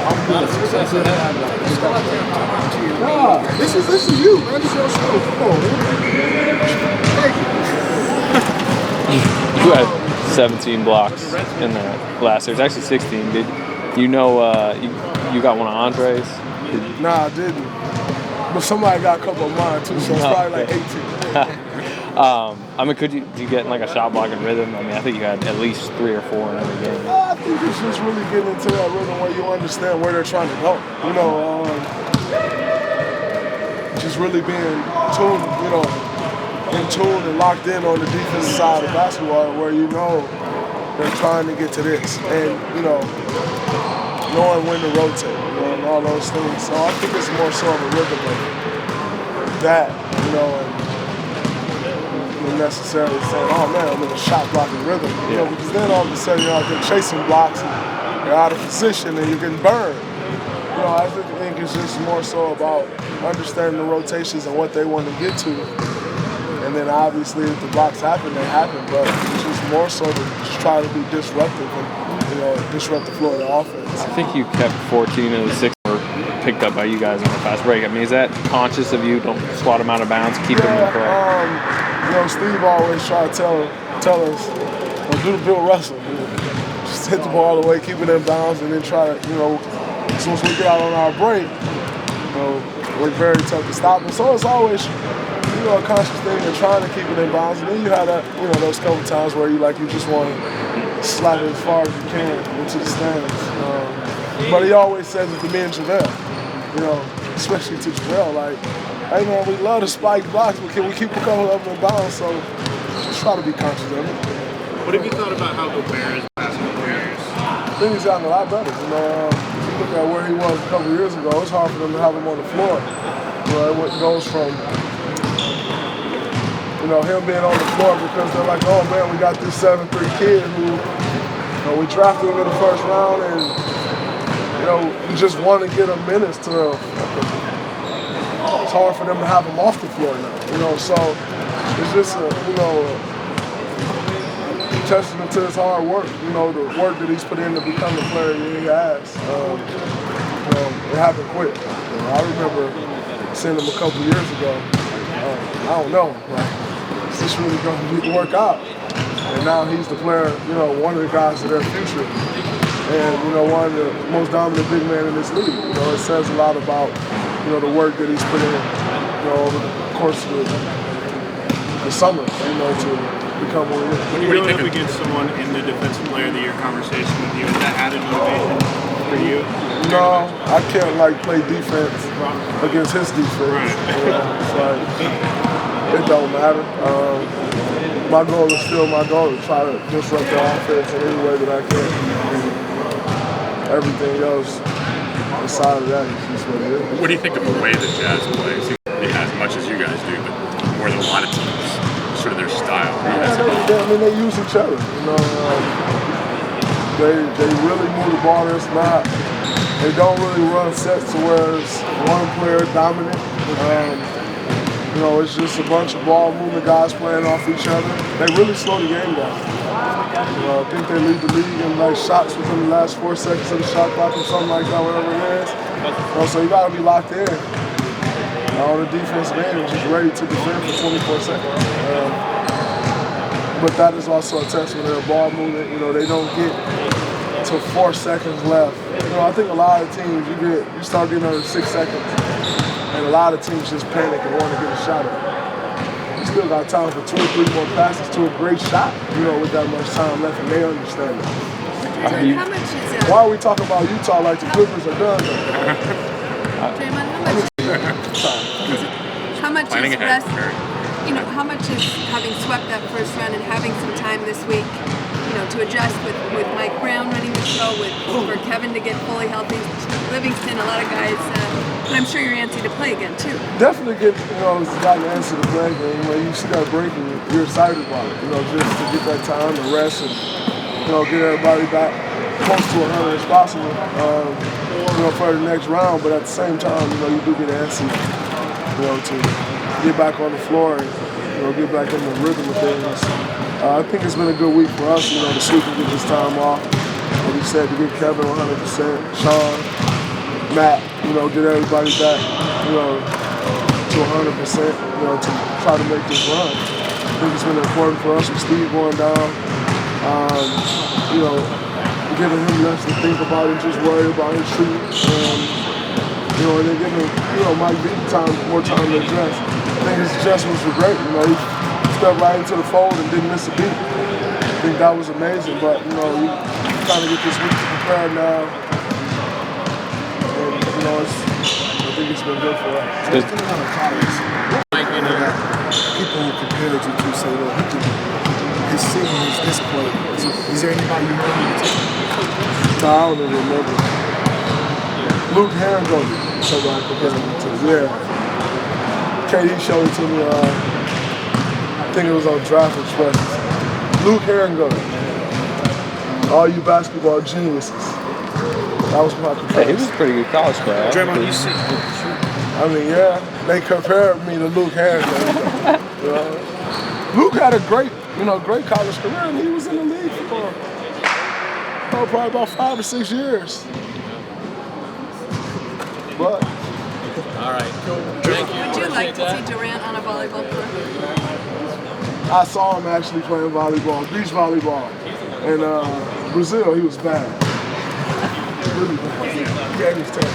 I'm good. Success ahead. Nah, this is you, man. This is your show. Come on, man. Thank you. You had 17 blocks in the last. There's actually 16. Did you know you got one of Andre's? Nah, I didn't. But somebody got a couple of mine too, so it's probably like 18. I mean, do you get in like a shot blocking rhythm? I mean, I think you had at least 3 or 4 in every game. I think it's just really getting into that rhythm where you understand where they're trying to go. You know, just really being tuned, you know, in tune and locked in on the defensive side of basketball where you know they're trying to get to this. And, you know, knowing when to rotate, you know, and all those things. So I think it's more so of a rhythm of that, you know, and necessarily saying, oh man, I'm in a shot blocking rhythm. You know, because then all of a sudden you're out there chasing blocks and you're out of position and you're getting burned. You know, I think it's just more so about understanding the rotations and what they want to get to. And then obviously if the blocks happen, they happen, but it's just more so to just try to be disruptive and, you know, disrupt the flow of the offense. I think you kept 14 of the 6 were picked up by you guys on the fast break. I mean, is that conscious of you? Don't swat them out of bounds, keep them in play? You know, Steve always try to tell us, do the Bill Russell. Just hit the ball away, keep it in bounds, and then try to, you know, as soon as we get out on our break, you know, we're very tough to stop. And so it's always, you know, a conscious thing of trying to keep it in bounds. And then you have that, you know, those couple times where you just want to slap it as far as you can into the stands. But he always says it to me and JaVale, you know, especially to JaVale, like, hey man, we love the spike blocks, but can we keep a couple of them in bounds? So just try to be conscious of it. What have you thought about how Gobert is the past couple years? I think he's gotten a lot better. You know, if you look at where he was a couple of years ago, it's hard for them to have him on the floor. You know, it goes from, you know, him being on the floor because they're like, oh man, we got this 7'3" kid who, you know, we drafted him in the first round and, you know, we just want to get him minutes to it's hard for them to have him off the floor now, you know, so it's just, you know, testament to his hard work, you know, the work that he's put in to become the player that he has. You know, it happened quick. You know, I remember seeing him a couple years ago. I don't know, like, is this really going to work out? And now he's the player, you know, one of the guys of their future. And, you know, one of the most dominant big men in this league. You know, it says a lot about, you know, the work that he's put in, you know, over the course of the summer, you know, to become one of them. When you're going up against someone in the Defensive Player of the Year conversation with you, is that added motivation for you? No, I can't, like, play defense against his defense. Right. You know, it's like, it don't matter. My goal is still my goal, to try to disrupt the offense in any way that I can. Everything else aside of that is what it is. What do you think of the way that Jazz plays? As much as you guys do, but more than a lot of teams, sort of their style. I mean, they use each other. You know, they really move the ball. They don't really run sets to where it's one player dominant. You know, it's just a bunch of ball movement guys playing off each other. They really slow the game down. You know, I think they lead the league in like shots within the last 4 seconds of the shot clock or something like that, whatever it is. You know, so you got to be locked in on the defensive end and just ready to defend for 24 seconds. But that is also a testament to their ball movement. You know, they don't get to 4 seconds left. You know, I think a lot of teams, you start getting under 6 seconds, and a lot of teams just panic and want to get a shot at. You still got time for 2 or 3 more passes to a great shot, you know, with that much time left, and they understand it. How much is Why are we talking about Utah like the Clippers are done? Draymond, how much is rest? You know, how much is having swept that first round and having some time this week, you know, to adjust with Mike Brown running the show, for Kevin to get fully healthy, Livingston, a lot of guys. But I'm sure you're antsy to play again too. Definitely it's got to answer the play game. When you see that break and you're excited about it, you know, just to get that time to rest and, you know, get everybody back close to 100 as possible, you know, for the next round. But at the same time, you know, you do get antsy, you know, to get back on the floor and, you know, get back in the rhythm of things. I think it's been a good week for us, you know, to see if we get this time off. Like you said, to get Kevin 100%, Sean, Matt, get everybody back, to 100%, to try to make this run. I think it's been important for us with Steve going down, giving him less to think about and just worry about his treatment. And then giving, Mike B more time to adjust. I think his adjustments were great. He stepped right into the fold and didn't miss a beat. I think that was amazing, but, we trying to get this week prepared now. And, I think it's been good for us. There's still a lot of colleagues. People who compared you to say, well, his ceiling is this point. Is there anybody you know? No, I don't even remember. Luke Harangody. Somebody compared me to. Yeah. KD showed it to me, I think it was on Draft Expressions. Luke Harangody. All you basketball geniuses. That was my comparison. Hey, he was a pretty good college player. Draymond, you see. I mean, yeah, they compared me to Luke Harangody. Luke had a great college career, and he was in the league for probably about 5 or 6 years. But All right, cool. Thank you. Would you like to see Durant on a volleyball court? I saw him actually playing volleyball, beach volleyball, in Brazil. He was bad. Really bad. Yeah, he was terrible.